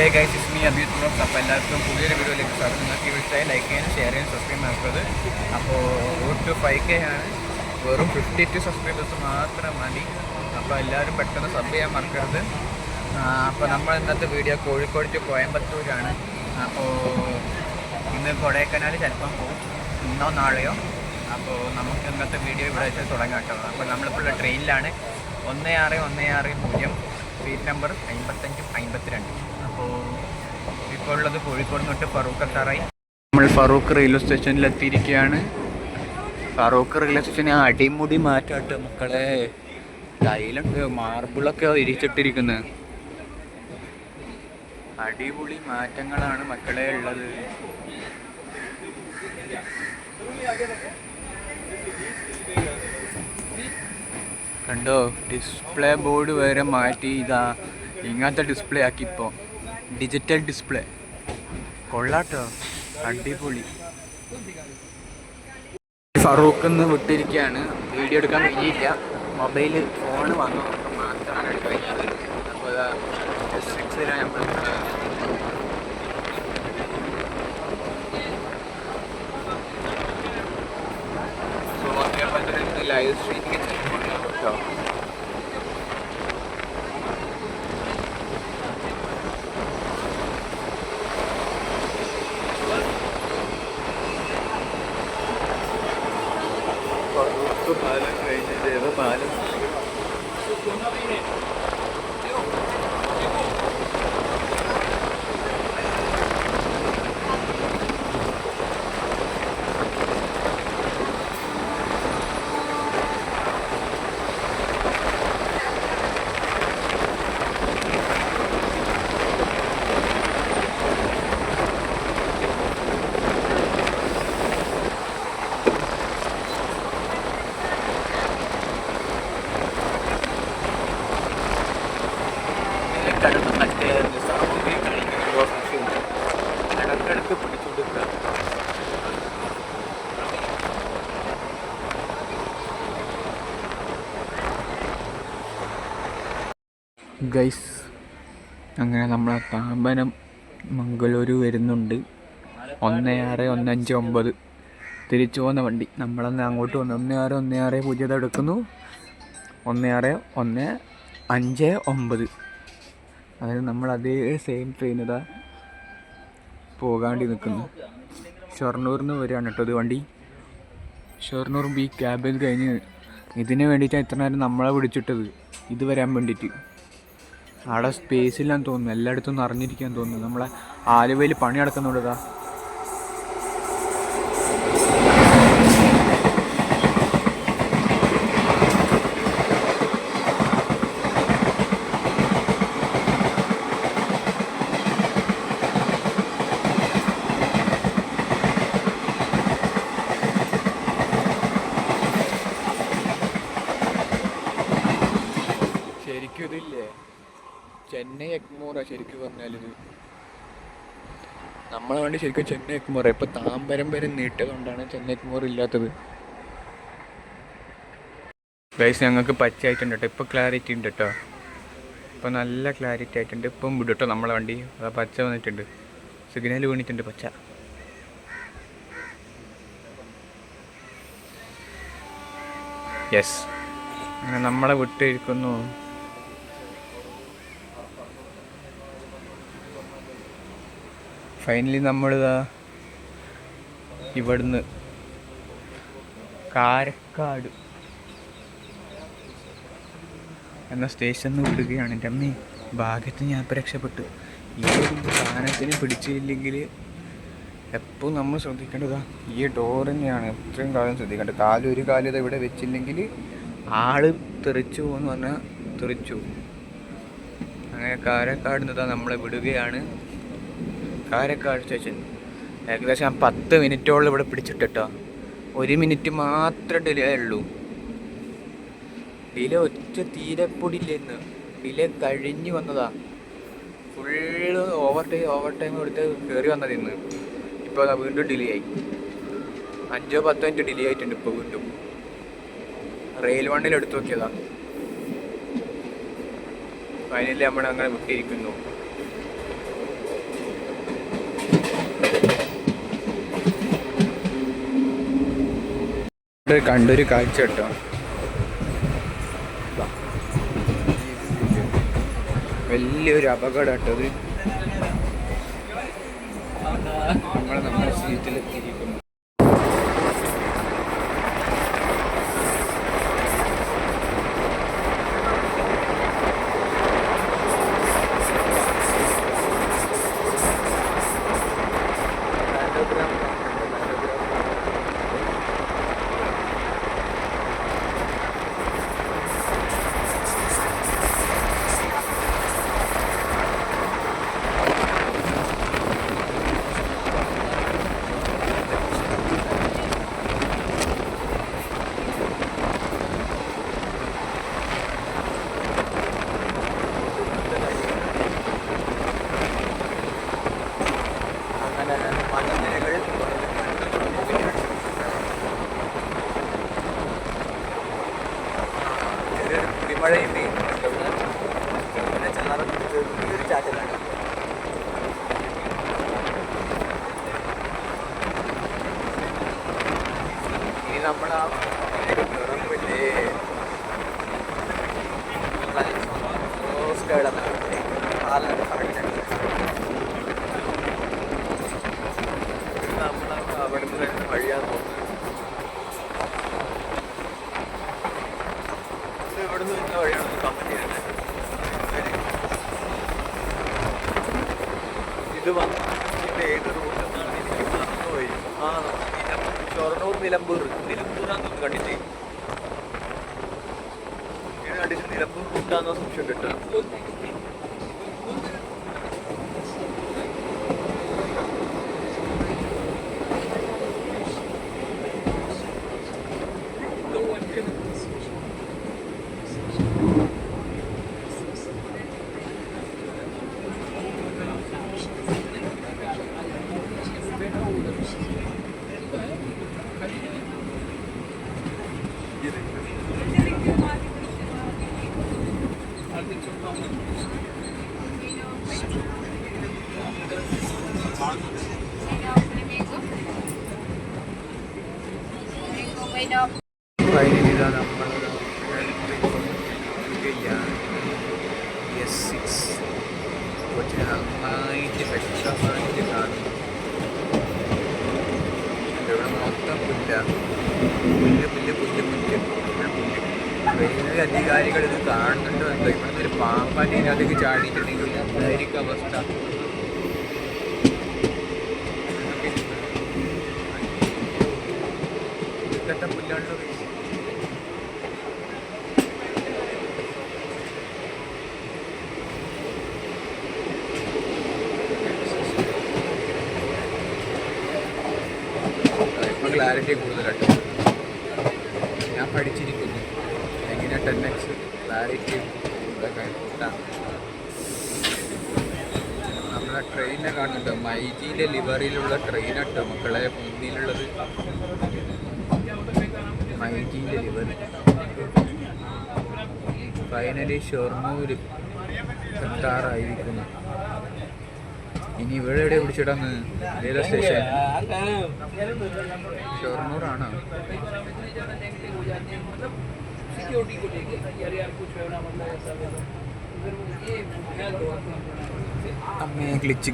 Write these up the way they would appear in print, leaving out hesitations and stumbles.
Hey guys, it's me Abhijith vlogs. അപ്പോൾ എല്ലാവർക്കും പുതിയൊരു വീഡിയോയിലേക്ക് സ്വാഗതം. നിങ്ങൾക്ക് ഈ വീഡിയോ ലൈക്ക് ചെയ്യാനും ഷെയർ ചെയ്യാനും സബ്സ്ക്രൈബ് ആക്കുന്നത്. അപ്പോൾ റൂട്ട് ടു 5K ആണ്. വെറും 52 സബ്സ്ക്രൈബേഴ്സ് മാത്രം മതി. അപ്പോൾ എല്ലാവരും പെട്ടെന്ന് സബ് ചെയ്യാൻ മറക്കരുത്. അപ്പോൾ നമ്മൾ ഇന്നത്തെ വീഡിയോ കോഴിക്കോട് ടു കോയമ്പത്തൂരാണ്. അപ്പോൾ ഇന്ന് കൊടൈക്കനാൽ ചിലപ്പം പോകും, ഇന്നോ നാളെയോ. അപ്പോൾ നമുക്ക് ഇന്നത്തെ വീഡിയോ ഇവിടെ വെച്ച് തുടങ്ങാം കേട്ടോ. അപ്പോൾ നമ്മളിപ്പോൾ ട്രെയിനിലാണ്. 1610 സീറ്റ് നമ്പർ 55 52. അപ്പോൾ ഇപ്പോൾ ഉള്ളത് കോഴിക്കോട് തൊട്ട് ഫറൂഖ് എത്താറായി. നമ്മൾ ഫറൂഖ് റെയിൽവേ സ്റ്റേഷനിൽ എത്തിയിരിക്കുകയാണ്. ഫറൂഖ് റെയിൽവേ സ്റ്റേഷന് അടിമുടി മാറ്റാട്ട് മക്കളെ. ടൈലുണ്ട്, മാർബിളൊക്കെ ഇരിച്ചിട്ടിരിക്കുന്നത്. അടിപൊളി മാറ്റങ്ങളാണ് മക്കളെ ഉള്ളത്. കണ്ടോ, ഡിസ്പ്ലേ ബോർഡ് വരെ മാറ്റി. ഇതാ ഇങ്ങനത്തെ ഡിസ്പ്ലേ ആക്കി. ഇപ്പോൾ ഡിജിറ്റൽ ഡിസ്പ്ലേ കൊള്ളാട്ടോ, അടിപൊളി. ഫറൂഖ് നിന്ന് വിട്ടിരിക്കുകയാണ്. വീഡിയോ എടുക്കാൻ കഴിഞ്ഞില്ല, ഫോണ് വന്നു മാത്രമാണ് എടുക്കാൻ കഴിഞ്ഞത്. അപ്പോൾ S6 നമ്മൾ ലൈവ് സ്ട്രീമിങ് കേട്ടോ. പാലം കഴിഞ്ഞ് ദേവപാലം ഇടക്കിടക്ക് പിടിച്ചുകൊടുക്കുക. ഗൈസ്, അങ്ങനെ നമ്മളെ താമ്പനം മംഗളൂരു വരുന്നുണ്ട്. 16-159 തിരിച്ചു പോകുന്ന വണ്ടി. നമ്മളന്ന് അങ്ങോട്ട് വന്നു. 16-16 പുതിയത് എടുക്കുന്നു. 16-159. അതായത് നമ്മൾ അതേ സെയിം ട്രെയിൻ ഇതാ പോകാണ്ടി നിൽക്കുന്നു. ഷൊർണൂരിന്ന് വരികയാണ് കേട്ടോ ഇത് വണ്ടി. ഷൊർണൂർ ബി ക്യാബിൽ കഴിഞ്ഞ് ഇതിന് വേണ്ടിയിട്ടാണ് ഇത്ര നേരം നമ്മളെ പിടിച്ചിട്ടത്, ഇത് വരാൻ വേണ്ടിയിട്ട്. അവിടെ സ്പേസ് ഇല്ലാന്ന് തോന്നുന്നു, എല്ലായിടത്തും നിറഞ്ഞിരിക്കാൻ തോന്നുന്നു. നമ്മളെ ആലുവയിൽ പണി നടക്കുന്നുണ്ടതാ. ശരിക്കും ഇതില്ലേ ചെന്നൈ എഗ്മോറാ ശരിക്കും പറഞ്ഞാലിത്. നമ്മളെ വേണ്ടി ശരിക്കും ചെന്നൈ എഗ്മോറ. ഇപ്പം താമ്പരം വരെ നീട്ടിയതുകൊണ്ടാണ് ചെന്നൈ എഗ്മോർ ഇല്ലാത്തത്. ഗൈസ്, ഞങ്ങൾക്ക് പച്ചയായിട്ടുണ്ട് കേട്ടോ. ഇപ്പോൾ ക്ലാരിറ്റി ഉണ്ട് കേട്ടോ. ഇപ്പോൾ നല്ല ക്ലാരിറ്റി ആയിട്ടുണ്ട്. ഇപ്പം വിടും കേട്ടോ നമ്മളെ വണ്ടി. അതാ പച്ച വന്നിട്ടുണ്ട്, സിഗ്നൽ വീണിട്ടുണ്ട് പച്ച. യെസ്, അങ്ങനെ നമ്മളെ വിട്ടിരിക്കുന്നു. ഫൈനലി നമ്മളിതാ ഇവിടുന്ന് കാരക്കാട് എന്ന സ്റ്റേഷനിൽ വിടുകയാണ്. എൻ്റെ അമ്മേ, ഭാഗ്യത്തിന് ഞാൻ ഇപ്പം രക്ഷപ്പെട്ടു. ഈ ഒരു സാധനത്തിന് പിടിച്ചില്ലെങ്കിൽ എപ്പോൾ നമ്മൾ ശ്രദ്ധിക്കേണ്ടതാ ഈ ഡോർ തന്നെയാണ്. എത്രയും കാലം ശ്രദ്ധിക്കേണ്ടത്. ഒരു കാലം ഇത് ഇവിടെ വെച്ചില്ലെങ്കിൽ ആള് തെറിച്ചു പോകുമെന്ന് പറഞ്ഞാൽ തെറിച്ചു. അങ്ങനെ കാരക്കാട് നിന്നതാ നമ്മളെ വിടുകയാണ്. കാരക്കാട് സ്റ്റേഷൻ ഏകദേശം 10 മിനിറ്റോളം ഇവിടെ പിടിച്ചിട്ടോ. 1 മിനിറ്റ് മാത്രം ഡിലേ ഉള്ളൂ. ഡിലേ ഒറ്റ തീരെപ്പൊടിയില്ലെന്ന്. ഡിലേ കഴിഞ്ഞ് വന്നതാ. ഫുള്ള് ഓവർ ടൈം എടുത്ത് കയറി വന്നത് ഇന്ന്. ഇപ്പോൾ അതാ വീണ്ടും ഡിലേ ആയി. 5-10 മിനിറ്റ് ഡിലേ ആയിട്ടുണ്ട്. ഇപ്പോൾ വീണ്ടും റെയിൽ വണ്ടിയിൽ എടുത്തു നോക്കിയതാ. ഫൈനലി നമ്മൾ അങ്ങനെ വിട്ടിരിക്കുന്നു. കണ്ടൊരു കാഴ്ച കേട്ടോ, വലിയൊരു അപകടം കേട്ടോ അത്. നമ്മുടെ സീറ്റിലെത്തിയിരിക്കുന്നു. ഇനി നമ്മളാ അവിടെ നിന്ന് വഴിയാന്ന് തോന്നുന്നത്. ഇവിടെ നിന്ന് വഴിയാണെന്ന് കമന്റ് ചെയ്യണ്ടേ. ഇത് വന്നിട്ട് ഏത് റൂട്ടെന്നാണ് എനിക്ക് മറന്നുപോയി. ഷൊർണൂർ നിലമ്പൂരാന്ന് കണ്ടിട്ട് കണ്ടിട്ട് നിലമ്പൂർ റൂട്ടാന്നോ സംശയം കിട്ടുക. ഫൈനലി ഇതാ നമ്മൾ S6 കൊച്ചിനെ നന്നായിട്ട് വ്യക്തമായിട്ട് കാണും. ഇവിടെ മൊത്തം പുല്ല്. റെയിൽവേ അധികാരികൾ ഇത് കാണുന്നുണ്ടോ എന്തോ. ഇവിടുന്ന് ഒരു പാമ്പാൻ്റെ അതിലേക്ക് ചാടിയിട്ടുണ്ടെങ്കിൽ എന്തായിരിക്കും അവസ്ഥ? ഇതൊക്കെ പുല്ലാണല്ലോ. ഇപ്പം ക്ലാരിറ്റി കൂടുതലായിട്ട് ഞാൻ പഠിച്ചിരിക്കുന്നു എങ്ങനെ 10x ക്ലാരിറ്റി ഇതൊക്കെ കിട്ടാം. നമ്മളെ ട്രെയിനെ കാണുന്നുണ്ട്, മൈജിയിലെ ലിവറിയിലുള്ള ട്രെയിനാട്ടോ മക്കളെ മുന്നിലുള്ളത്. മൈജിയിലെ ലിവറി ഫൈനലി ഷൊർണൂർ എത്താറായിരിക്കുന്നു. ഇനി ഇവിടെ എവിടെ പിടിച്ചിടന്ന്? ഏതാ സ്റ്റേഷൻ? ഷൊർണൂറാണോ? അമ്മേ ഗ്ലിച്ച്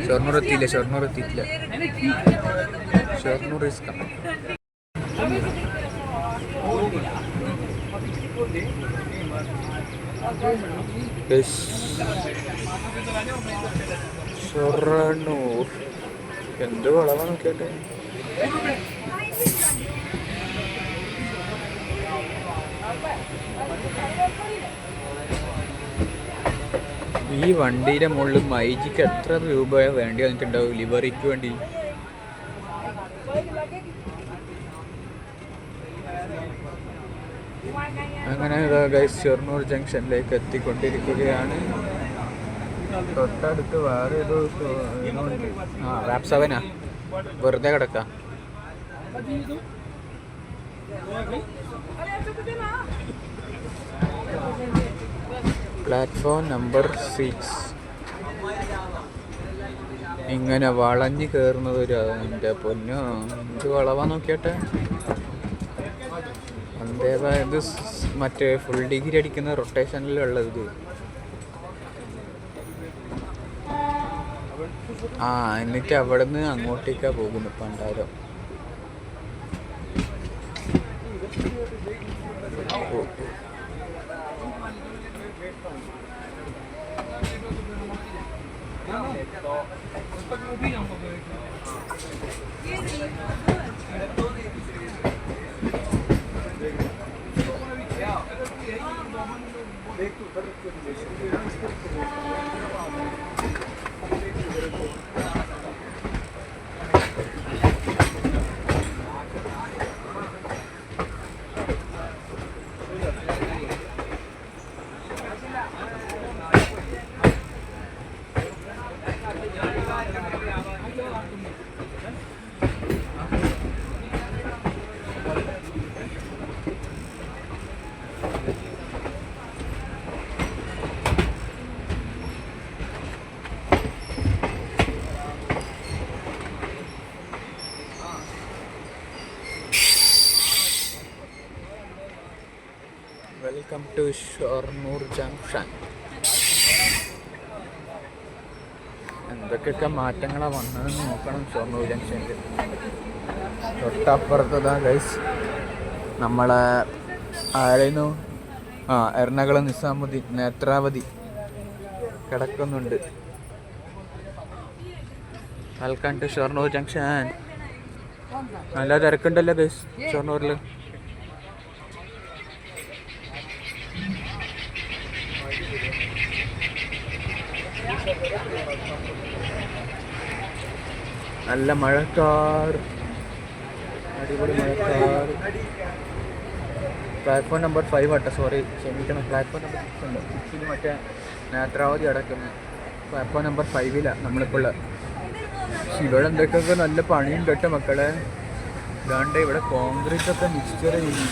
ഷൊർണൂർ എത്തിയില്ല. Shoranur is coming. ഷൊർണൂർ എന്ത് വളവാ നോക്കിയാട്ടെ. ഈ വണ്ടിയുടെ മുകളിൽ മൈജിക്ക് എത്ര രൂപ വേണ്ടി വന്നിട്ടുണ്ടാവും ലിവറിക്ക് വേണ്ടി? അങ്ങനെ ഗൈസ് ഷൊർണൂർ ജംഗ്ഷനിലേക്ക് എത്തിക്കൊണ്ടിരിക്കുകയാണ്. തൊട്ടടുത്ത് വേറെ ഏതോ റാപ്പ് 7 വെറുതെ കിടക്കാം. Platform number 6. ഇങ്ങനെ വളഞ്ഞ് കയറുന്നത് ഒരു എൻ്റെ പൊന്നോ, ഇത് വളവാ നോക്കിയാട്ടെ. അതേപോലെ ഇത് മറ്റേ ഫുൾ ഡിഗ്രി അടിക്കുന്ന റൊട്ടേഷനിലുള്ളത് ഇത്. എന്നിട്ട് അവിടെ നിന്ന് അങ്ങോട്ടേക്കാണ് പോകുന്നു പണ്ടാരം. Welcome to Shoranur junction. എന്തൊക്കെയൊക്കെ മാറ്റങ്ങളാണ് വന്നതെന്ന് നോക്കണം ഷൊർണൂർ ജംഗ്ഷനിൽ. തൊട്ടപ്പുറത്തതാ ഗൈസ് നമ്മളെ ആരെയും എറണാകുളം നിസാമുദ്ദീൻ നേത്രാവതി കിടക്കുന്നുണ്ട്. Welcome to Shoranur junction. നല്ല തിരക്കുണ്ടല്ലോ ഗൈസ് ഷൊർണൂരിൽ. നല്ല മഴക്കാർ, അടിപൊളി മഴക്കാർ. പ്ലാറ്റ്ഫോം നമ്പർ 5 ആട്ടെ, സോറി ക്ഷമിക്കണം. പ്ലാറ്റ്ഫോം നമ്പർ 6 ഉണ്ട്. 6 മറ്റേ നേത്രാവതി അടക്കുന്നത്. പ്ലാറ്റ്ഫോം നമ്പർ 5 നമ്മളിപ്പോൾ ഉള്ളത്. ഇവിടെ എന്തൊക്കെയൊക്കെ നല്ല പണിയും കേട്ടോ മക്കളെ. ഇതാണ്ട് ഇവിടെ കോൺക്രീറ്റ് ഒക്കെ മിക്സ്ചർ ചെയ്യും.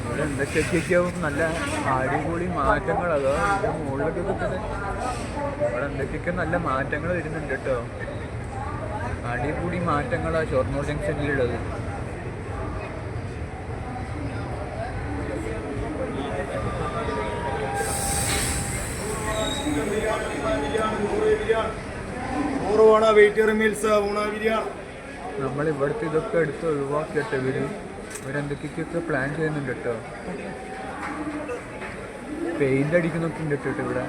ഇവിടെ എന്തൊക്കെയൊക്കെയോ നല്ല അടിപൊളി മാറ്റങ്ങൾ. അതോ ഇതിൻ്റെ മുകളിലൊക്കെ കിട്ടുന്നത് ഇവിടെ എന്തൊക്കെയൊക്കെ നല്ല മാറ്റങ്ങൾ വരുന്നുണ്ട് കേട്ടോ. അടിപൊളി മാറ്റങ്ങളാണ് ഷൊർണൂർ ജംഗ്ഷനിലുള്ളത്. നമ്മൾ ഇവിടുത്തെ ഇതൊക്കെ എടുത്ത് ഒഴിവാക്കിയിട്ട് ഇവരെന്തൊക്കെയൊക്കെ പ്ലാൻ ചെയ്യുന്നുണ്ട് കേട്ടോ. പെയിന്റ് അടിക്കുന്നൊക്കെ ഉണ്ട് കേട്ടോ.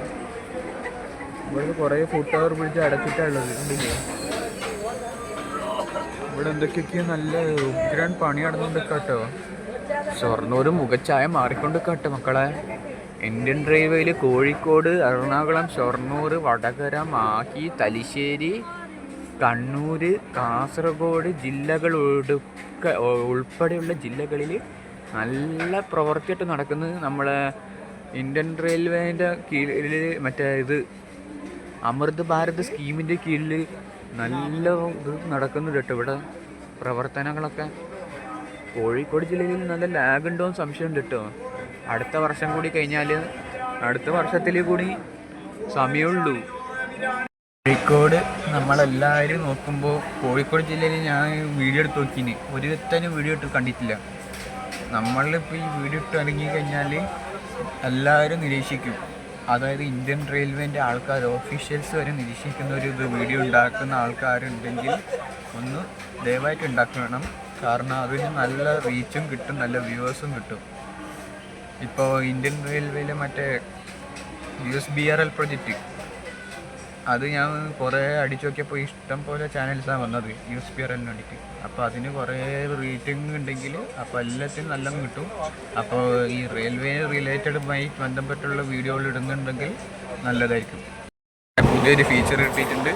ഇവിടെ കുറേ ഫുട് ഓവർ ബ്രിഡ്ജ് അടച്ചിട്ടുള്ളത് ഉണ്ടല്ലോ. ഇവിടെ എന്തൊക്കെയൊക്കെയോ നല്ല ഉഗ്രൻ പണി നടന്നുകൊണ്ട് കേട്ടോ. ഷൊർണൂർ മുഖച്ഛായ മാറിക്കൊണ്ട് കേട്ടോ മക്കളെ. ഇന്ത്യൻ റെയിൽവേയിൽ കോഴിക്കോട്, എറണാകുളം, ഷൊർണൂർ, വടകര, മാഹി, തലശ്ശേരി, കണ്ണൂർ, കാസർഗോഡ് ജില്ലകൾ ഉൾപ്പെടെയുള്ള ജില്ലകളിൽ നല്ല പ്രവൃത്തിയായിട്ട് നടക്കുന്നത്. നമ്മളെ ഇന്ത്യൻ റെയിൽവേൻ്റെ കീഴിൽ മറ്റേ ഇത് അമൃത് ഭാരത് സ്കീമിൻ്റെ കീഴിൽ നല്ല ഇത് നടക്കുന്നുണ്ട് കേട്ടോ ഇവിടെ പ്രവർത്തനങ്ങളൊക്കെ. കോഴിക്കോട് ജില്ലയിൽ നല്ല ലാഗ് ഉണ്ടോയെന്ന് സംശയമുണ്ട് കേട്ടോ. അടുത്ത വർഷം കൂടി കഴിഞ്ഞാൽ അടുത്ത വർഷത്തിൽ കൂടി സമയമുള്ളൂ. കോഴിക്കോട് നമ്മളെല്ലാവരും നോക്കുമ്പോൾ കോഴിക്കോട് ജില്ലയിൽ ഞാൻ വീഡിയോ എടുത്ത് നോക്കിന് ഒരുത്തനും വീഡിയോ ഇട്ട് കണ്ടിട്ടില്ല. നമ്മളിപ്പോൾ ഈ വീഡിയോ ഇട്ട് ഇറങ്ങി കഴിഞ്ഞാൽ എല്ലാവരും നിരീക്ഷിക്കും. അതായത് ഇന്ത്യൻ റെയിൽവേൻ്റെ ആൾക്കാർ ഓഫീഷ്യൽസ് വരെ നിരീക്ഷിക്കുന്ന ഒരു വീഡിയോ ഉണ്ടാക്കുന്ന ആൾക്കാരുണ്ടെങ്കിൽ ഒന്ന് ദയവായിട്ട് ഉണ്ടാക്കണം. കാരണം അതിന് നല്ല റീച്ചും കിട്ടും, നല്ല വ്യൂവേഴ്സും കിട്ടും. ഇപ്പോൾ ഇന്ത്യൻ റെയിൽവേയിലെ മറ്റേ USBRL പ്രൊജക്റ്റ് അത് ഞാൻ കുറേ അടിച്ചു നോക്കിയപ്പോൾ ഇഷ്ടം പോലെ ചാനൽസാണ് വന്നത് USBRLന് വേണ്ടിയിട്ട്. അപ്പോൾ അതിന് കുറേ റേറ്റിംഗ് ഉണ്ടെങ്കിൽ അപ്പോൾ എല്ലാത്തിനും നല്ലതും കിട്ടും. അപ്പോൾ ഈ റെയിൽവേ റിലേറ്റഡുമായി ബന്ധപ്പെട്ടുള്ള വീഡിയോകൾ ഇടുന്നുണ്ടെങ്കിൽ നല്ലതായിരിക്കും. പുതിയൊരു ഫീച്ചർ കിട്ടിയിട്ടുണ്ട്,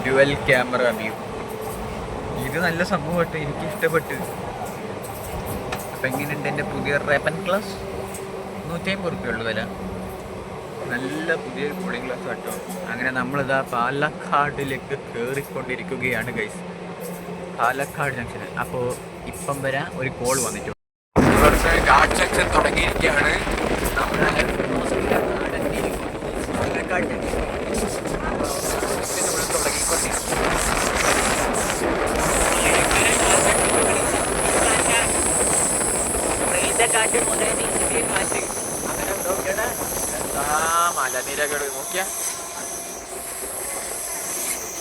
ഡ്യുവൽ ക്യാമറ വ്യൂ. ഇത് നല്ല സംഭവമായിട്ട് എനിക്ക് ഇഷ്ടപ്പെട്ട്. അപ്പം എങ്ങനെയുണ്ട് എൻ്റെ പുതിയ റേപ്പൻ ക്ലാസ്? 150 റുപ്യ വില. നല്ല പുതിയൊരു കൂളിംഗ് ഗ്ലാസ് കേട്ടോ. അങ്ങനെ നമ്മളിതാ പാലക്കാടിലേക്ക് കയറിക്കൊണ്ടിരിക്കുകയാണ് ഗൈസ്, പാലക്കാട് ജംഗ്ഷന്. അപ്പോൾ ഇപ്പം വരെ ഒരു കോൾ വന്നിട്ടുണ്ട്. ഗാർഡ് സെക്ഷൻ തുടങ്ങിയിരിക്കുകയാണ്. പാലക്കാട് നോക്കിയ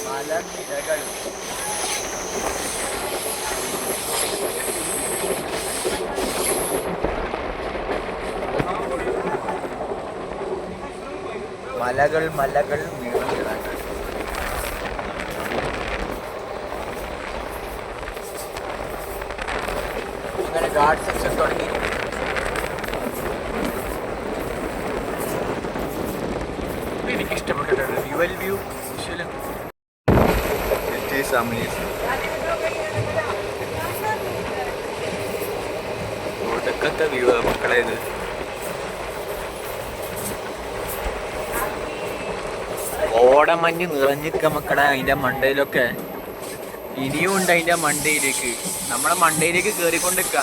മലനിരകൾ. മലകൾ മലകൾ നീളനിരകൾ. അങ്ങനെ ഗാർഡ് സെക്ഷൻ തുടങ്ങി. എനിക്കിഷ്ടപ്പെട്ടിട്ടുണ്ട് ഡ്യുവൽ വ്യൂ വിഷ്വലും. ഒടുക്കത്തെ വ്യൂ മക്കളെ ഇത്. ഓടമഞ്ഞ് നിറഞ്ഞിക്ക മക്കളെ അതിന്റെ മണ്ടയിലൊക്കെ. ഇനിയും ഉണ്ട് അതിന്റെ മണ്ടയിലേക്ക്. നമ്മളെ മണ്ടയിലേക്ക് കേറിക്കൊണ്ടിരിക്ക.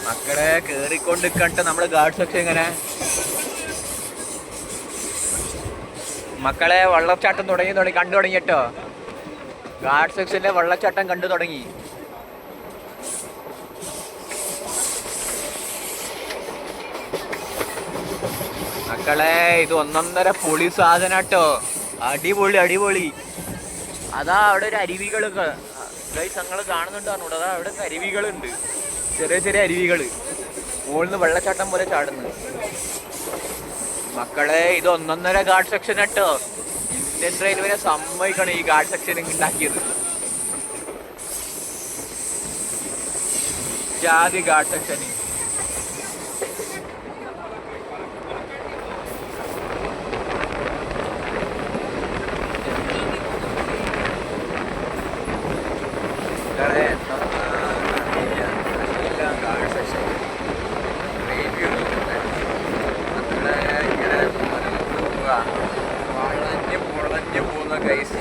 മക്കളെ കേറിക്കൊണ്ടിരിക്കട്ടെ നമ്മള് ഗാർഡ് സെക്ഷൻ. ഇങ്ങനെ മക്കളെ വെള്ളച്ചാട്ടം കണ്ടു തുടങ്ങി കേട്ടോ. ഗാർഡ് സെക്ഷനിലെ വെള്ളച്ചാട്ടം കണ്ടു തുടങ്ങി. മക്കളെ ഇത് ഒന്നൊന്നര പൊളി സാധനം കേട്ടോ. അടിപൊളി അടിപൊളി. അതാ അവിടെ ഒരു അരുവികളൊക്കെ ഞങ്ങള് കാണുന്നുണ്ടായിരുന്നു. അതാ അവിടെ അരുവികളുണ്ട്, ചെറിയ ചെറിയ അരുവികള്. മുകളിൽ വെള്ളച്ചാട്ടം പോലെ ചാടുന്നു. മക്കളെ ഇത് ഒന്നൊന്നര ഗാർഡ് സെക്ഷൻ കേട്ടോ. ഇന്ത്യൻ റെയിൽവേനെ സമ്മതിക്കണം ഈ ഗാർഡ് സെക്ഷൻ ഉണ്ടാക്കിയത്. ജാതി ഗാർഡ് സെക്ഷന്. വളഞ്ഞു പോകുന്ന ഗൈസ്.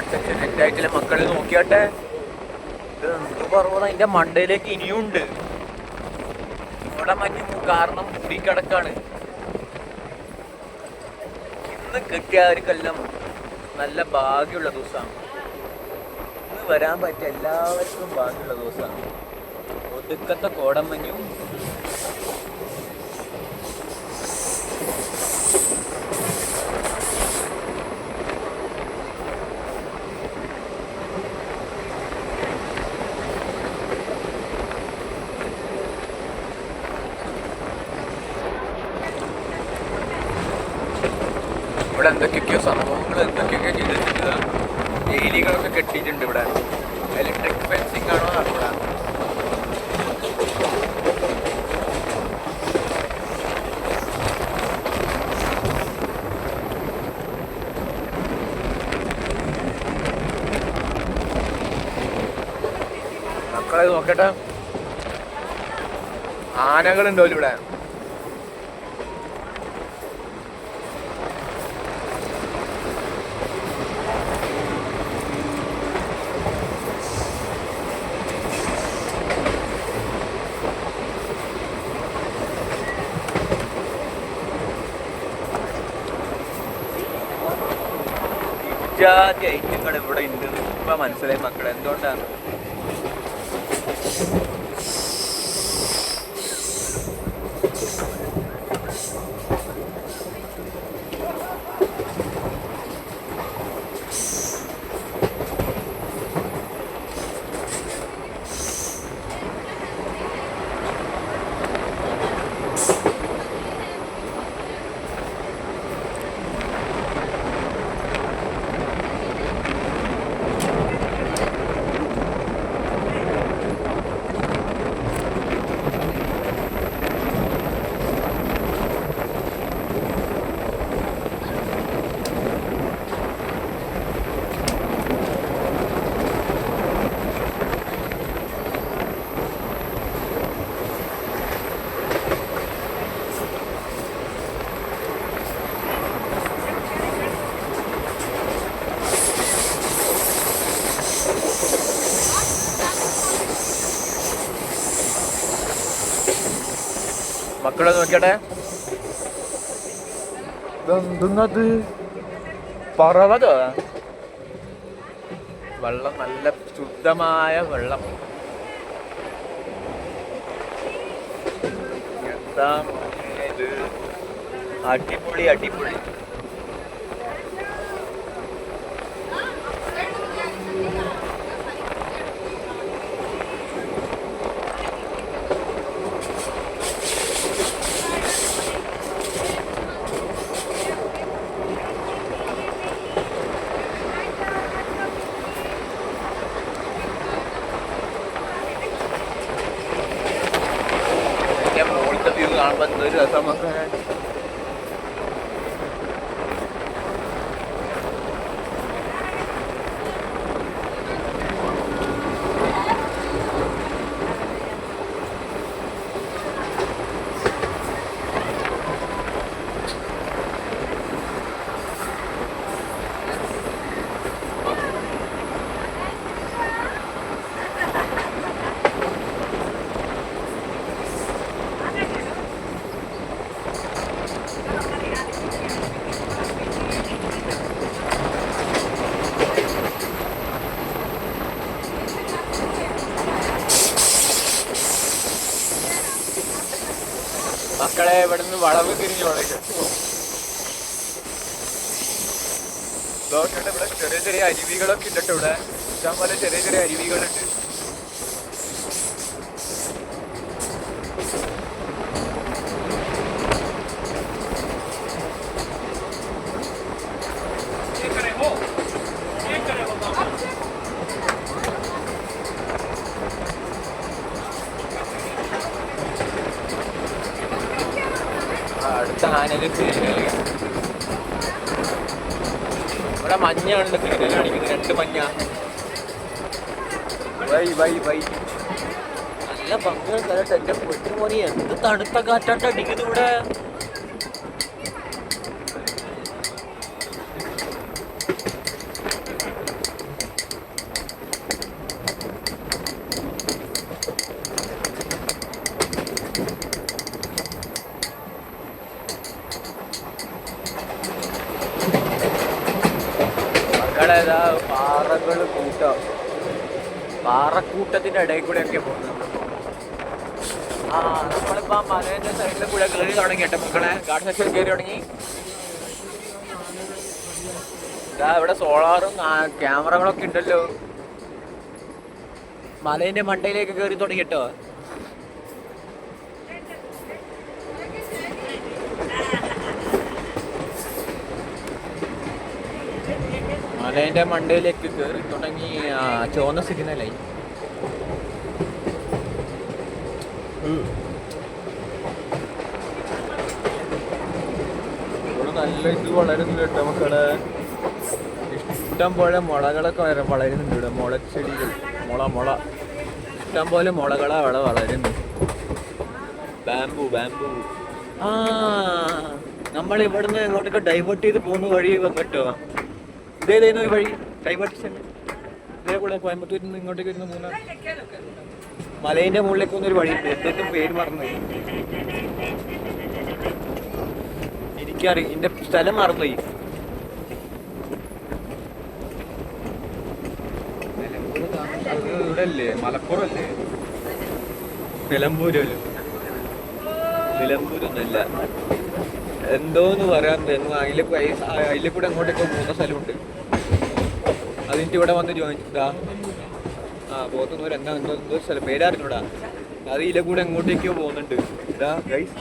സെക്ഷനായിട്ടില്ല മക്കളെ നോക്കിയാട്ടെ. ഇത് എന്ത് പർവ്വതം അതിന്റെ മണ്ടയിലേക്ക് ഇനിയും ഉണ്ട്. ഇവിടെ മഞ്ഞ് കാരണം മൂടിക്കിടക്കാണ്. ഇന്ന് കിട്ടിയവർക്കെല്ലാം നല്ല ഭാഗ്യമുള്ള ദിവസമാണ്. ഇന്ന് വരാൻ പറ്റിയ എല്ലാവർക്കും ഭാഗ്യമുള്ള ദിവസമാണ്. ഒടുക്കത്തെ കോടമഞ്ഞും ഇവിടെ എന്തൊക്കെയൊക്കെയോ സംഭവങ്ങൾ എന്തൊക്കെയൊക്കെ ചെയ്തിട്ടുണ്ട്. വേലികളൊക്കെ കെട്ടിയിട്ടുണ്ട് ഇവിടെ. ഇലക്ട്രിക് ഫെൻസിങ് ആണോ അറിയില്ല. മക്കളെ നോക്കട്ടെ, ആനകളുണ്ടോ ഇവിടെ. ജാതി ഐറ്റങ്ങൾ ഇവിടെ ഉണ്ട്. ഇപ്പൊ മനസ്സിലായി മക്കളെ എന്തുകൊണ്ടാണ്. മക്കളെ നോക്കിയട്ടെ, ഇതെന്തുന്നത്? പർവ്വതോ? വെള്ളം നല്ല ശുദ്ധമായ വെള്ളം. എന്താ ഇത്? അടിപൊളി അടിപൊളി. മുകളിലത്തെ വ്യൂ കാണുമ്പോൾ എന്തൊരു രസം നമുക്ക്. മക്കളെ ഇവിടുന്ന് വളവ് തിരിഞ്ഞു തുടങ്ങി. ഇവിടെ ചെറിയ ചെറിയ അരുവികളൊക്കെ ഉണ്ട്. ഇവിടെ ഇഷ്ടം പോലെ ചെറിയ ചെറിയ അരുവികളുണ്ട്. അടുത്ത ആനയിൽ ഇവിടെ മഞ്ഞാണല്ലോ ക്ലിയർ കാണിക്കുന്നത്. 2 മഞ്ഞ. വൈ വൈ വൈ നല്ല ഭംഗിയുള്ള സ്ഥലത്ത്. എൻ്റെ പൊന്നു മോനെ, എന്ത് തണുത്ത കാറ്റാട്ട് അടിക്കുന്നത് ഇവിടെ. മക്കളേതാ പാറകൾ കൂട്ടം. പാറക്കൂട്ടത്തിൻ്റെ ഇടയിൽ കൂടെയൊക്കെ പോകുന്നത്. നമ്മളിപ്പോൾ മലേൻ്റെ സൈഡിൽ കൂടെ കയറി തുടങ്ങിയിട്ട് മക്കളെ ഗാർഡ് സെക്ഷൻ കയറി തുടങ്ങി. ഇതാ ഇവിടെ സോളാറും ക്യാമറകളൊക്കെ ഉണ്ടല്ലോ. മലേൻ്റെ മണ്ടയിലേക്ക് കയറി തുടങ്ങിട്ടോ. മലേൻ്റെ മണ്ടയിലേക്ക് കയറി തുടങ്ങി. ചുവന്ന സിഗ്നലായി. ഇവിടെ നല്ല ഇത് വളരുന്നുണ്ട് കേട്ടോ മക്കളെ. ഇഷ്ടം പോലെ മുളകളൊക്കെ വളരുന്നുണ്ട് ഇവിടെ. മുളച്ചെടികൾ, മുള ഇഷ്ടം പോലെ മുളകളാണ് അവിടെ വളരുന്നു. Bamboo bamboo. നമ്മൾ ഇവിടുന്ന് ഇങ്ങോട്ടൊക്കെ ഡൈവേർട്ട് ചെയ്ത് പോകുന്ന വഴി കേട്ടോ. ഇതേതായിരുന്നു ഈ വഴി ഡൈവേർട്ടേഷൻ? ഇതേ കൂടെ കോയമ്പത്തൂരിൽ നിന്ന് ഇങ്ങോട്ടേക്ക് വരുന്ന മൂന്നാർ മലേൻ്റെ മുകളിലേക്ക് പോകുന്നൊരു വഴിയുണ്ട്. എന്തൊക്കെ പേര് മറന്നുപോയി എനിക്കറിയാം. ഇതിൻ്റെ സ്ഥലം മറന്നുപോയി. ഇവിടെ അല്ലേ, മലപ്പുറം അല്ലേ? നിലമ്പൂരല്ലോ. നിലമ്പൂരൊന്നുമല്ല, എന്തോന്ന് പറയാൻ തോന്നുന്നു. അതിലെ കൂടെ അങ്ങോട്ടേക്ക് പോകുന്ന സ്ഥലമുണ്ട്. അതിൻ്റെ ഇവിടെ വന്ന് ജോയിൻ ചെയ്താ പോകുന്നവർ എന്തോ സ്ഥലം പേരറിഞ്ഞൂടാ. അത് ഇതിലെ കൂടെ അങ്ങോട്ടേക്കോ പോകുന്നുണ്ട്. ഇതാ ഗൈസ്,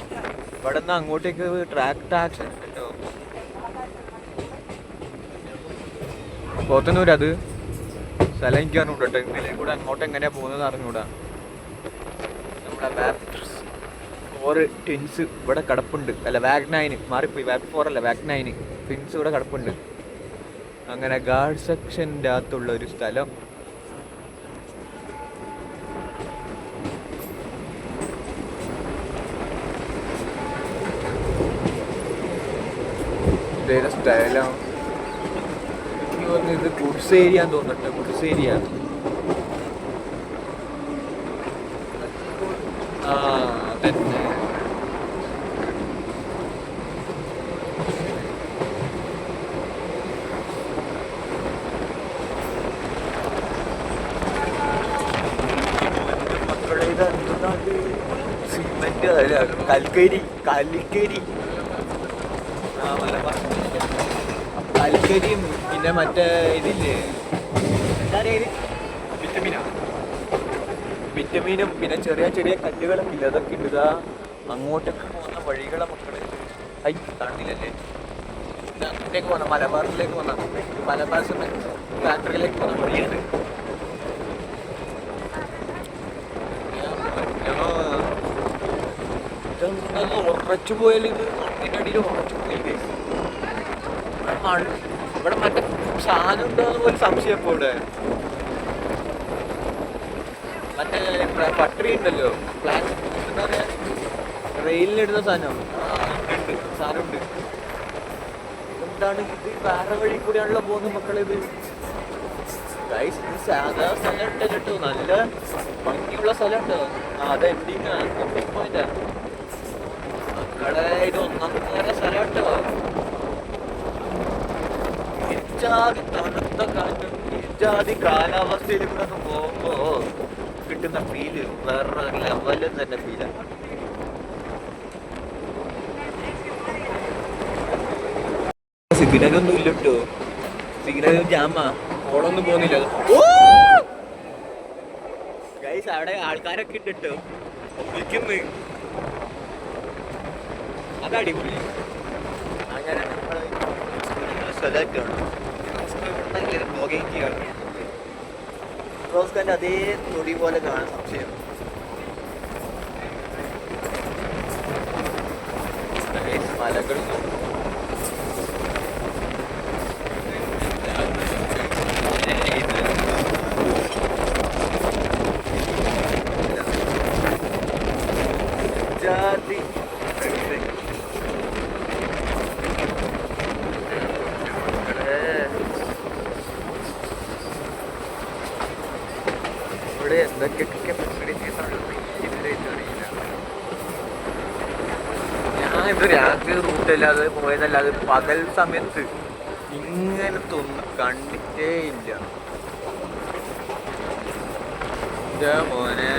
ഇവിടെ നിന്ന് അങ്ങോട്ടേക്ക് ട്രാക്ക് ടാക്സ് കേട്ടോ. പോത്തന്നൂർ അത് സ്ഥലം എനിക്ക് അറിഞ്ഞൂടാ കേട്ടോ. ഇതിലെ കൂടെ അങ്ങോട്ട് എങ്ങനെയാ പോകുന്നത് അറിഞ്ഞൂടാ. നമ്മുടെ വാഗ് 4 ട്വിൻസ് ഇവിടെ കിടപ്പുണ്ട്. അല്ല വാഗ് 9 മാറിപ്പോയി. വാഗ് 4 അല്ല, വാഗ് 9 ട്വിൻസ് ഇവിടെ കിടപ്പുണ്ട്. അങ്ങനെ ഗാർഡ് സെക്ഷൻ്റെ അകത്തുള്ള ഒരു സ്ഥലം. ഇതേ സ്ഥലം എനിക്ക് തോന്നുന്നു ഇത് ഗുഡ്സ് ഏരിയ തോന്നുന്നുണ്ട്. Goods area. തന്നെ കൽക്കരി കലിക്കരി കൽക്കരിയും പിന്നെ മറ്റേ ഇതില്ലേ എന്താ വിറ്റമിനും പിന്നെ ചെറിയ ചെറിയ കല്ലുകളും ഇല്ല അതൊക്കെ ഉണ്ട്. ഇതാ അങ്ങോട്ടൊക്കെ പോകുന്ന വഴികളെ മക്കള് കാണുന്നില്ലല്ലേ. അങ്ങോട്ടേക്ക് പോന്ന മലബാറിലേക്ക് പോന്ന മലബാർ ഫാക്ടറിയിലേക്ക് പോകുന്ന വഴിയാണ്. ഉറച്ചു പോയാൽ ഇത് മണ്ണിൻ്റെ അടിയിൽ ഉറച്ചു പോയില്ലേ. ഇവിടെ മറ്റേ സാധനം ഉണ്ടോന്ന് പോലും സംശയം. ഇപ്പോൾ ഇവിടെ മറ്റേ പട്ടറി ഉണ്ടല്ലോ, എന്താ പറയാ, റെയിലിനിടുന്ന സാധനം സാധനമുണ്ട്. എന്താണ് ഇത്? വേറെ വഴി കൂടെയാണല്ലോ പോകുന്ന മക്കളിത്. ഗൈസ് ഇത് സാധാ സ്ഥലം ഉണ്ട് കേട്ടോ, നല്ല ഭംഗിയുള്ള സ്ഥലം ഉണ്ട്. അത് എൻഡിങ് പോയിന്റാ മക്കളെ. ഇത് ഒന്നാമത്തെ സ്ഥലം കേട്ടോ. ഇജാതി തണുത്ത കാറ്റും ഇജാതി കാലാവസ്ഥയിൽ കൂടെ പോകുമ്പോ കിട്ടുന്ന ഫീല് വേറെ ലെവലിൽ തന്നെ ഫീലാണ്. സിഗ്നലൊന്നും ഇല്ല കേട്ടോ, സിഗ്നൽ ജാമാ, ഓളൊന്നും പോകുന്നില്ല. ഗൈസ് അവിടെ ആൾക്കാരൊക്കെ ഉണ്ട് കേട്ടോ, നിൽക്കുന്നു. അതടിപൊളി. അങ്ങനെ സ്ഥലമായിട്ടാണ് റോസ്കാൻ്റെ അതേ തൊടി പോലെ കാണാൻ സംശയം. മലകൾ ജാതി ഇവിടെ എന്തൊക്കെയൊക്കെ ഫെസിലിറ്റീസ് ഉള്ളത് ഇതുവരെയായിട്ട് അറിയില്ല. ഞാനിത് രാത്രി റൂട്ടല്ലാതെ പോയതല്ലാതെ പകൽ സമയത്ത് ഇങ്ങനത്തെ ഒന്നും കണ്ടിട്ടേ ഇല്ല. എന്താ മോനെ,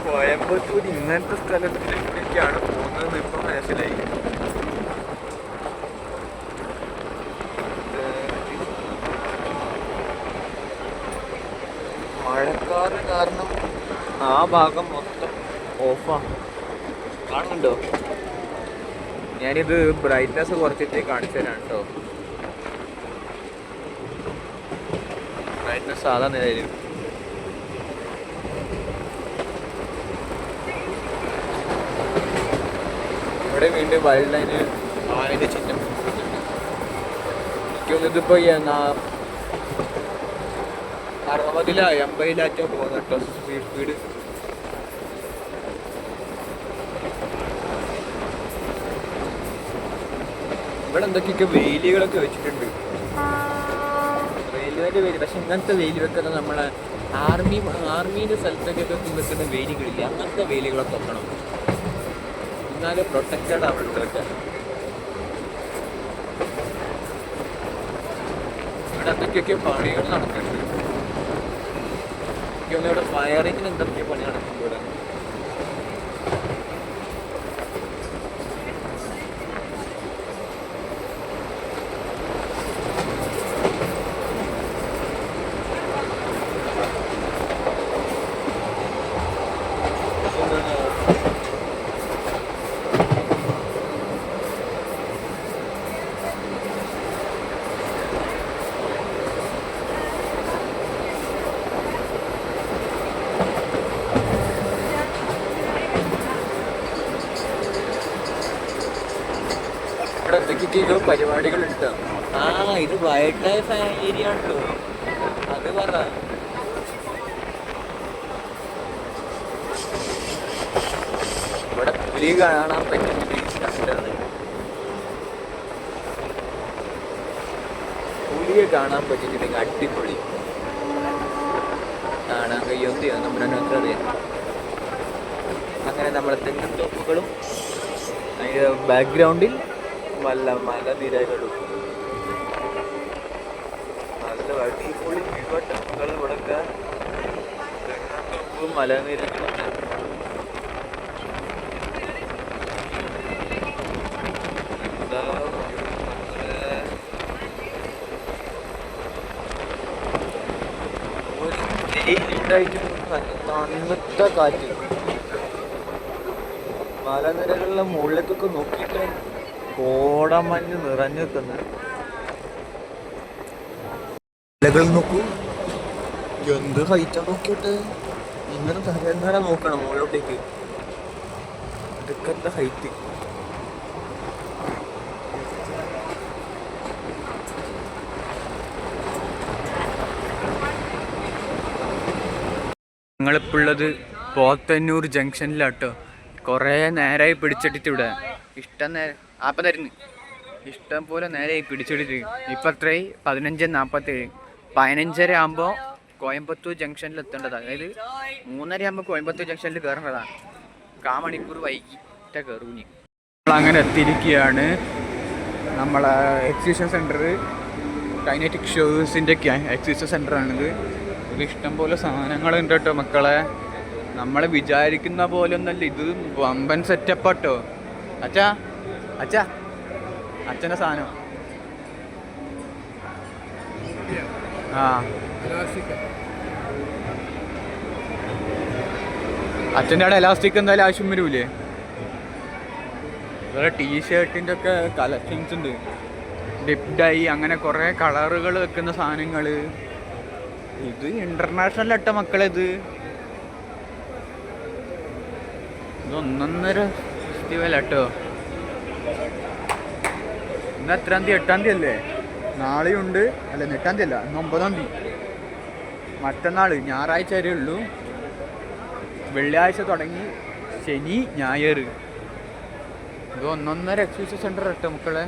കോയമ്പത്തൂർ ഇങ്ങനത്തെ സ്ഥലത്തിലേക്കാണ് പോകുന്നത് ഇപ്പം മനസ്സിലായി. മഴക്കാറ് കാരണം ആ ഭാഗം മൊത്തം ഓഫാണ്. കാണുന്നുണ്ടോ? ഞാനിത് ബ്രൈറ്റ്നെസ് കുറച്ചിട്ട് കാണിച്ചു തരാം കേട്ടോ. ബ്രൈറ്റ്നെസ് സാധാ നിലയിൽ. ഇവിടെ വീണ്ടും വൈൽഡ് ലൈന് ആനയുടെ ചിഹ്നം. എനിക്കൊന്നിതിപ്പോ 60 80 പോകുന്ന കേട്ടോ സ്പീഡ്. ഇവിടെ എന്തൊക്കെയൊക്കെ വേലികളൊക്കെ വെച്ചിട്ടുണ്ട്, റെയിൽവേൻ്റെ വേലി. പക്ഷെ ഇങ്ങനത്തെ വേലി വെക്കുന്ന നമ്മളെ ആർമീൻ്റെ സ്ഥലത്തൊക്കെ വെക്കുന്ന വേലികളില്ല, അങ്ങനത്തെ വേലികളൊക്കെ വെക്കണം, എന്നാലും പ്രൊട്ടക്റ്റഡ് ആവുന്നതൊക്കെ. ഇവിടെ എന്തൊക്കെയൊക്കെ പണികൾ നടക്കുന്നുണ്ട്. ഇവിടെ ഫയറിങ്ങിന് എന്തൊക്കെ പണി നടക്കുന്നുണ്ട് ഇവിടെ. എന്തൊക്കെയൊക്കെയോ പരിപാടികളുണ്ട്. ഇത് വൈൽഡ് ലൈഫ് ഏരിയ ആണല്ലോ, അത് പറ. ഇവിടെ പുലി കാണാൻ പറ്റുന്നത്, പുലിയെ കാണാൻ പറ്റിയിട്ടുണ്ടെങ്കിൽ അടിപൊളി. കാണാൻ കഴിയുമെന്ന് നമ്മുടെ അറിയാം. അങ്ങനെ നമ്മളെ തെങ്ങിൻ തോപ്പുകളും അതിൻ്റെ ബാക്ക്ഗ്രൗണ്ടിൽ വല്ല മലനിരകളും നല്ല അടിപൊളി വ്യൂവട്ടങ്ങൾ കൊടുക്കാൻ തെങ്ങും മലനിരകളും. തണുത്ത കാറ്റ് മലനിരകളിലെ മുകളിലേക്കൊക്കെ നോക്കിയിട്ട് കോടമഞ്ഞ് നിറഞ്ഞു നിൽക്കുന്ന ഇലകൾ നോക്കൂ, എന്ത് ഹൈറ്റാ നോക്കിയിട്ട്. ഇങ്ങനെ തരങ്ങനെ നോക്കണം മുകളിലോട്ടേക്ക്, ഇതൊക്കെ എന്താ ഹൈറ്റ്. ഞങ്ങളിപ്പോൾ ഉള്ളത് പോത്തന്നൂർ ജംഗ്ഷനിലാട്ടോ. കുറേ നേരമായി പിടിച്ചിട്ടിട്ട് ഇവിടെ ഇഷ്ടം പോലെ നേരമായി പിടിച്ചിട്ടിട്ട്. ഇപ്പം എത്രയായി? 15:47. 15:30 ആകുമ്പോൾ കോയമ്പത്തൂർ ജംഗ്ഷനിൽ എത്തേണ്ടത്. അതായത് 3:30 ആകുമ്പോൾ കോയമ്പത്തൂർ ജംഗ്ഷനിൽ കയറേണ്ടതാണ്. കാമണിക്കൂർ വൈകിട്ട് കയറൂനി. നമ്മളങ്ങനെ എത്തിയിരിക്കുകയാണ് നമ്മളെ എക്സിബിഷൻ സെൻറ്റർ. കൈനറ്റിക് ഷോസിൻ്റെ എക്സിബിഷൻ സെൻ്ററാണിത്. ഇത് ഇഷ്ടം പോലെ സാധനങ്ങളുണ്ട് കേട്ടോ മക്കളെ. നമ്മൾ വിചാരിക്കുന്ന പോലെ ഒന്നല്ല, ഇത് വമ്പൻ സെറ്റപ്പാട്ടോ. അച്ഛാ അച്ഛൻ്റെ സാധനം. അച്ഛൻ്റെ അവിടെ എലാസ്റ്റിക് എന്തായാലും ആവശ്യം വരൂലേ? വേറെ ടീഷർട്ടിൻ്റെ ഒക്കെ കളക്ഷൻസ് ഉണ്ട്. ഡിപ്ഡൈ അങ്ങനെ കുറേ കളറുകൾ വെക്കുന്ന സാധനങ്ങൾ. ഇത് ഇന്റർനാഷണൽ അട്ട മക്കളെ. ഇത് 1.5 ഫെസ്റ്റിവൽ കേട്ടോ. ഇന്ന് എത്രാം തീയതി? 8-ാം തീയതി അല്ലേ? നാളെയുണ്ട്. അല്ല 8-ാം തീയതി അല്ല, 9-ാം തീയതി. മറ്റന്നാൾ ഞായറാഴ്ച വരെ ഉള്ളൂ. വെള്ളിയാഴ്ച തുടങ്ങി ശനി ഞായർ. ഇത് 1.5 എക്സിബിഷൻ സെൻറ്റർ കേട്ടോ മക്കളെ.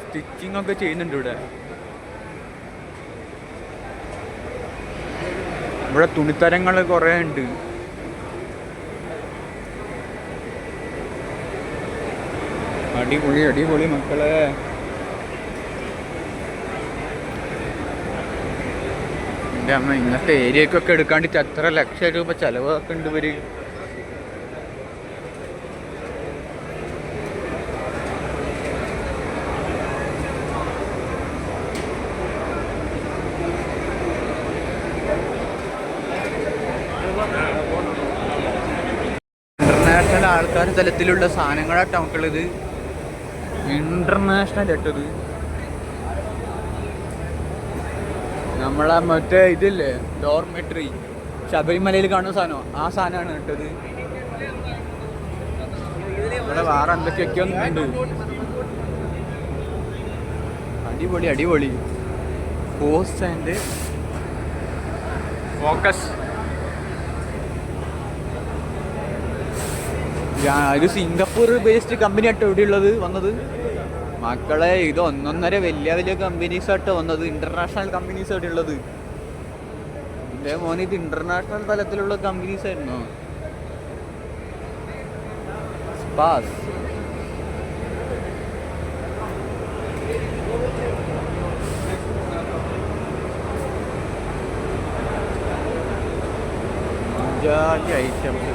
സ്റ്റിച്ചിങ് ഒക്കെ ചെയ്യുന്നുണ്ട് ഇവിടെ. ഇവിടെ തുണിത്തരങ്ങൾ കുറേ ഉണ്ട്. അടിപൊളി മക്കളെ. എൻ്റെ അമ്മ, ഇന്നത്തെ ഏരിയക്കൊക്കെ എടുക്കാണ്ടിട്ട് എത്ര ലക്ഷം രൂപ ചിലവൊക്കെ ഉണ്ട് ഇവര്. ഇന്റർനാഷണൽ ആൾക്കാർ തലത്തിലുള്ള സാധനങ്ങളാട്ടോ മക്കളിത്. ഇന്റർനാഷണൽ ഇട്ടത് നമ്മളെ മറ്റേ ഇതില്ലേ, ഡോർമെട്രി, ശബരിമലയിൽ കാണുന്ന സാധനം, ആ സാധനമാണ് ഇട്ടത്. ഇവിടെ വേറെ എന്തൊക്കെയൊക്കെ ഉണ്ട്. അടിപൊളി. Post and focus. ഇത് സിംഗപ്പൂർ ബേസ്ഡ് കമ്പനി ആട്ടോ ഇവിടെ വന്നത് മക്കളെ. ഇത് 1.5 വലിയ കമ്പനീസ് ആട്ടോ വന്നത്. ഇന്റർനാഷണൽ കമ്പനീസ് ആയിട്ട് ഉള്ളത്. എൻ്റെ മോനെ, ഇത് ഇന്റർനാഷണൽ തലത്തിലുള്ള കമ്പനീസ് ആയിരുന്നു. Spas, items.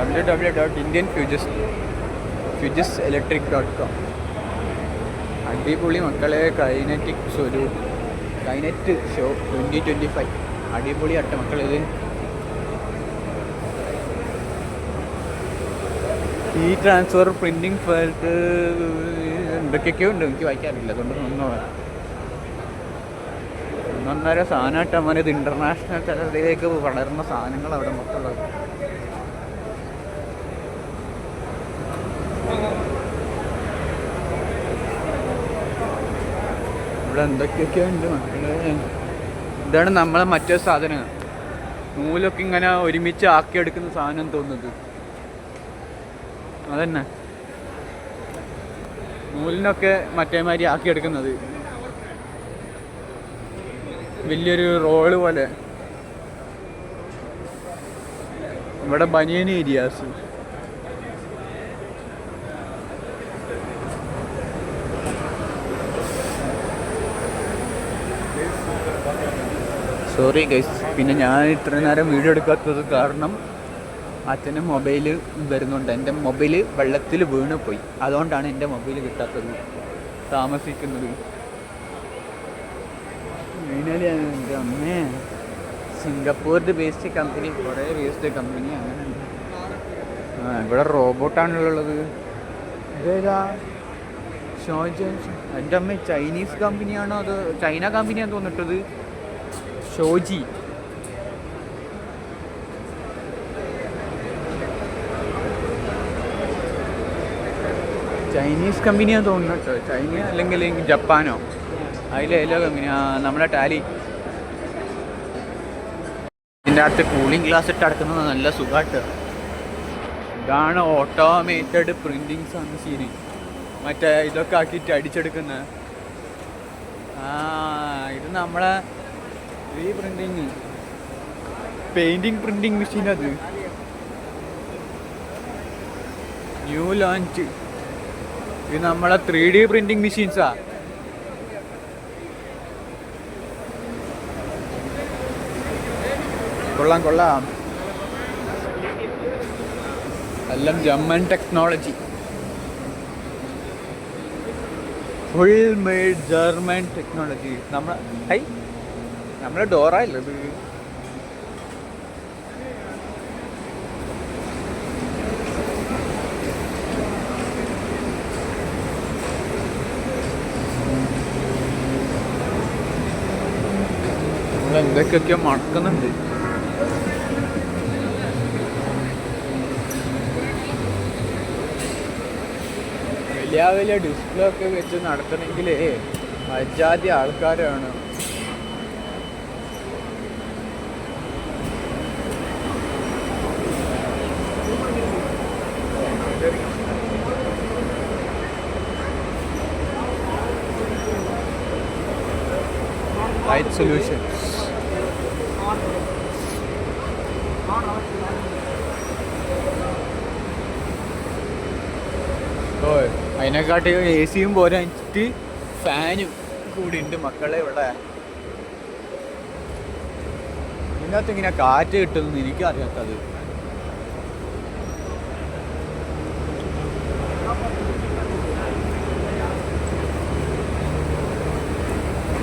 www.indianfugeselectric.com. അടിപൊളി മക്കളെ. കൈനറ്റിക് ഷോ 2025 അടിപൊളി ആട്ടെ മക്കളെ. ഇത് ഈ ട്രാൻസ്ഫർ പ്രിന്റിങ് ഫയൽക്ക് എന്തൊക്കെയൊക്കെയോ ഉണ്ട്, എനിക്ക് വായിക്കാറില്ല. അതുകൊണ്ട് 1.5 സാധനമായിട്ട് മോനെ. ഇത് ഇന്റർനാഷണൽ തലത്തിലേക്ക് വളർന്ന സാധനങ്ങൾ അവിടെ മൊത്തമുള്ളത്. ഇവിടെ എന്തൊക്കെയൊക്കെ ഉണ്ട് മക്കളെ. ഇതാണ് നമ്മളെ മറ്റേ സാധനം. നൂലൊക്കെ ഇങ്ങനെ ഒരുമിച്ച് ആക്കിയെടുക്കുന്ന സാധനം തോന്നുന്നത്. അതന്നെ, നൂലിനൊക്കെ മറ്റേമാതിരി ആക്കിയെടുക്കുന്നത്. വലിയൊരു റോള് പോലെ. ഇവിടെ ബനിയൻ ഏരിയാസ്. സോറി ഗൈസ്, പിന്നെ ഞാൻ ഇത്രയും നേരം വീഡിയോ എടുക്കാത്തത് കാരണം അച്ഛൻ്റെ മൊബൈൽ വരുന്നുണ്ട്. എൻ്റെ മൊബൈൽ വെള്ളത്തിൽ വീണ് പോയി. അതുകൊണ്ടാണ് എൻ്റെ മൊബൈൽ കിട്ടാത്തത്, താമസിക്കുന്നത്. ഫൈനലി എൻ്റെ അമ്മേ, സിംഗപ്പൂരിൻ്റെ ബേസ്ഡ് കമ്പനി, കുറേ ബേസ്ഡ് കമ്പനി അങ്ങനെ ഉണ്ട്. ഇവിടെ റോബോട്ടാണുള്ളത്. ഇതേതാ എൻ്റെ അമ്മ, ചൈനീസ് കമ്പനിയാണോ അതോ ചൈന കമ്പനിയാണെന്ന് തോന്നിട്ടത്. ഷോജി ചൈനീസ് കമ്പനിയാന്ന് തോന്നുന്നു കേട്ടോ. ചൈന അല്ലെങ്കിൽ ജപ്പാനോ, അതിലേലോ കമ്പനി. നമ്മുടെ ടാലി. ഇതിൻ്റെ അകത്ത് കൂളിംഗ് ഗ്ലാസ് ഇട്ട് അടക്കുന്നത് നല്ല സുഖമായിട്ട്. ഇതാണ് ഓട്ടോമേറ്റഡ് പ്രിൻറ്റിങ്സ് ആണ് സീന്. മറ്റേ ഇതൊക്കെ ആക്കിയിട്ട് അടിച്ചെടുക്കുന്നത്. ഇത് നമ്മളെ ഈ പ്രിൻറ്റിങ്, പെയിൻറ്റിങ് പ്രിൻറ്റിങ് മെഷീൻ. അത് ന്യൂ ലോഞ്ച്. ഇത് നമ്മളെ 3D പ്രിൻറ്റിങ് മെഷീൻസാ. കൊള്ളാം കൊള്ളാം. എല്ലാം German technology, full made German technology. നമ്മളെ ഡോറയില്ലത്. നമ്മളെന്തൊക്കെയൊക്കെയോ മണക്കുന്നുണ്ട്. വലിയ വലിയ ഡിസ്പ്ലേ ഒക്കെ വെച്ച് നടത്തണമെങ്കിൽ അജാതി ആൾക്കാരാണ്. Light solutions. അതിനെക്കാട്ടി എ സിയും പോരാഞ്ഞിട്ട് ഫാനും കൂടി ഉണ്ട് മക്കളെ ഇവിടെ. ഇതിനകത്ത് ഇങ്ങനെ കാറ്റ് കിട്ടുമെന്ന് എനിക്കറിയാത്തത്.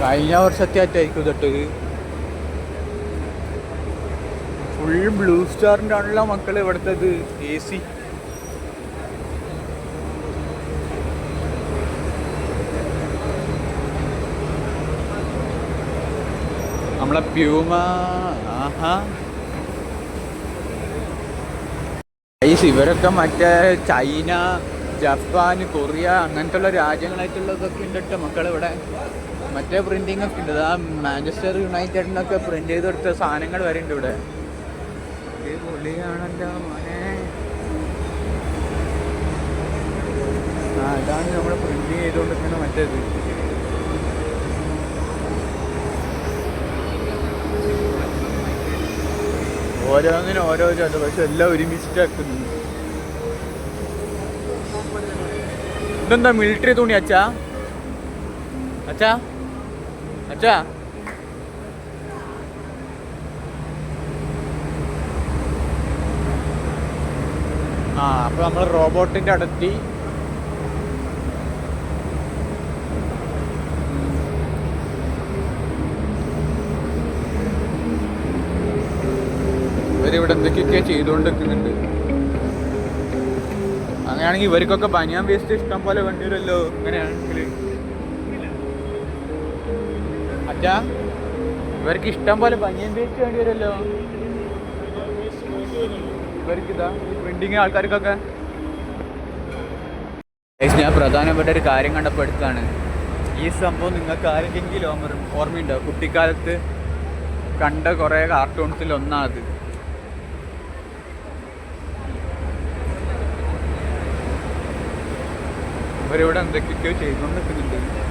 കഴിഞ്ഞ വർഷത്തെ ആയിട്ടായിരിക്കും തൊട്ട്. ഫുൾ ബ്ലൂ സ്റ്റാറിൻ്റെ ആണല്ലോ മക്കളെ ഇവിടുത്തത് എ സി. നമ്മളെ പ്യൂമ. ഇവരൊക്കെ മറ്റേ ചൈന, ജപ്പാൻ, കൊറിയ അങ്ങനത്തെ ഉള്ള രാജ്യങ്ങളായിട്ടുള്ളതൊക്കെ ഉണ്ട് കേട്ടോ മക്കൾ ഇവിടെ. മറ്റേ പ്രിന്റിംഗ് ഒക്കെ ഉണ്ട്. ആ മാഞ്ചസ്റ്റർ യുണൈറ്റഡിനൊക്കെ പ്രിന്റ് ചെയ്ത് കൊടുത്ത സാധനങ്ങൾ വരെ ഉണ്ട് ഇവിടെ. പൊളിയാണല്ലോ മോനെ. ഇതാണ് നമ്മൾ പ്രിന്റ് ചെയ്തുകൊണ്ടിരിക്കുന്ന മറ്റേത്. ഓരോന്നിനും ഓരോ ചാറ്റ്, പക്ഷെ എല്ലാം ഒരുമിച്ചിട്ടാക്കുന്നു. ഇതെന്താ മിലിറ്ററി തുണി അച്ഛാ? അച്ഛാ അച്ഛാ അപ്പൊ നമ്മൾ റോബോട്ടിന്റെ അടുത്തി. ഇവരിവിടെ എന്തൊക്കെയൊക്കെ ചെയ്തുകൊണ്ടിരിക്കുന്നുണ്ട്. അങ്ങനെയാണെങ്കിൽ ഇവർക്കൊക്കെ ബനിയാൻ വേസ്റ്റ് ഇഷ്ടം പോലെ വേണ്ടി വരുമല്ലോ. ഇങ്ങനെയാണെങ്കിൽ അച്ഛാ, ഇവർക്ക് ഇഷ്ടം പോലെ ബനിയാൻ വേസ്റ്റ് വേണ്ടി വരുമല്ലോ. ഇവർക്കിതാ പ്രിന്റിങ് ആൾക്കാർക്കൊക്കെ. ഞാൻ പ്രധാനപ്പെട്ട ഒരു കാര്യം കണ്ടപ്പോൾ എടുത്താണ്. ഈ സംഭവം നിങ്ങൾക്ക് ആരെങ്കിലും ഓർമ്മയുണ്ടോ? കുട്ടിക്കാലത്ത് കണ്ട കുറേ കാർട്ടൂൺസിൽ ഒന്നാണത്. അവരിവിടെ എന്തൊക്കെയൊക്കെയോ ചെയ്തുകൊണ്ട് നിൽക്കുന്നുണ്ട്.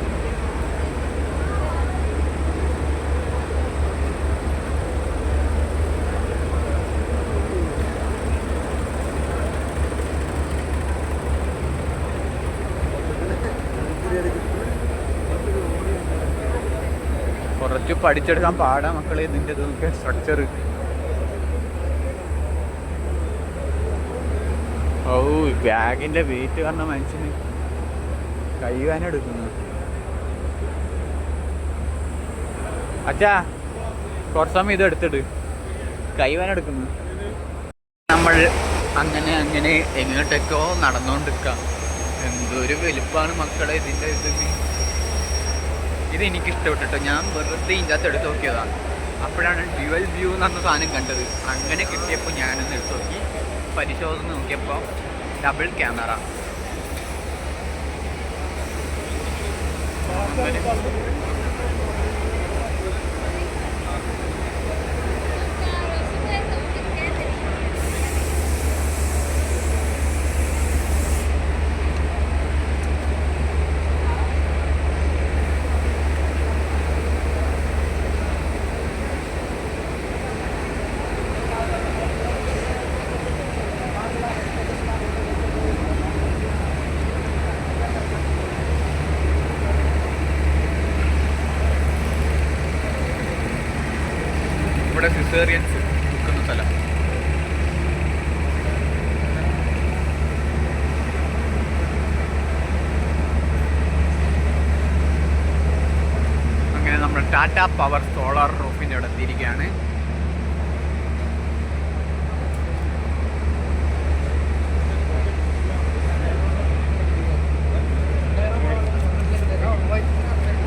കുറച്ച് പഠിച്ചെടുക്കാൻ പാടാ മക്കളെ ഇതിൻ്റെ ഇതൊക്കെ സ്ട്രക്ചർ. ഓ ബാഗിന്റെ വെയിറ്റ് കാരണം മനുഷ്യന് കൈവാനെടുക്കുന്നു. അച്ഛാ കുറച്ച് സമയം ഇത് എടുത്തിട്ട് കൈവാനെടുക്കുന്നു. നമ്മൾ അങ്ങനെ അങ്ങനെ എങ്ങോട്ടൊക്കെയോ നടന്നുകൊണ്ടിരിക്കാം. എന്തൊരു വലുപ്പമാണ് മക്കളെ ഇതിൻ്റെ ഇത് എനിക്ക് ഇഷ്ടപ്പെട്ടിട്ടോ. ഞാൻ വെറുതെ ഇതിൻ്റെ അകത്ത് എടുത്ത് നോക്കിയതാണ്. അപ്പോഴാണ് ഡ്യുവൽ വ്യൂ എന്ന് പറഞ്ഞ സാധനം കണ്ടത്. അങ്ങനെ കിട്ടിയപ്പോൾ ഞാനൊന്ന് എടുത്ത് നോക്കി, പരിശോധന നോക്കിയപ്പോൾ ഡബിൾ ക്യാമറ. ഇവിടെ സിസേറിയൻസ് നിൽക്കുന്ന സ്ഥലം. അങ്ങനെ നമ്മൾ ടാറ്റ പവർ സോളാർ റൂഫിൻ്റെ അവിടെ എത്തിയിരിക്കുകയാണ്.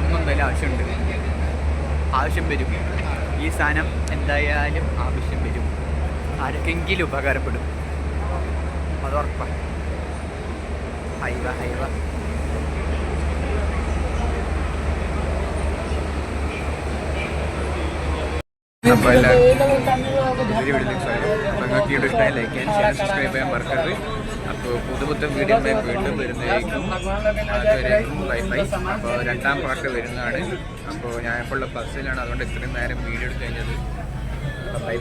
ഒന്നെന്തായാലും ആവശ്യം വരും. ഈ സാധനം എന്തായാലും ആവശ്യം വരും. ആർക്കെങ്കിലും ഉപകാരപ്പെടും, അത് ഉറപ്പാണ്. ഹൈവ അപ്പോൾ നിങ്ങൾക്ക് വീഡിയോ ഇഷ്ടമായി ലൈക്ക് ചെയ്യാൻ, ഷെയർ, സബ്സ്ക്രൈബ് ചെയ്യാൻ മറക്കരുത്. അപ്പോൾ പുതുപുത്തൻ വീഡിയോ വീണ്ടും വരുന്നതായിരിക്കും. അതുവരെയും ബൈ. അപ്പോൾ 2ാം പാർട്ട് വരുന്നതാണ്. അപ്പോൾ ഞാൻ ഇപ്പോൾ ഉള്ള ബസ്സിലാണ്, അതുകൊണ്ട് ഇത്രയും നേരം വീഡിയോ എടുത്ത് കഴിഞ്ഞത്. ബൈ.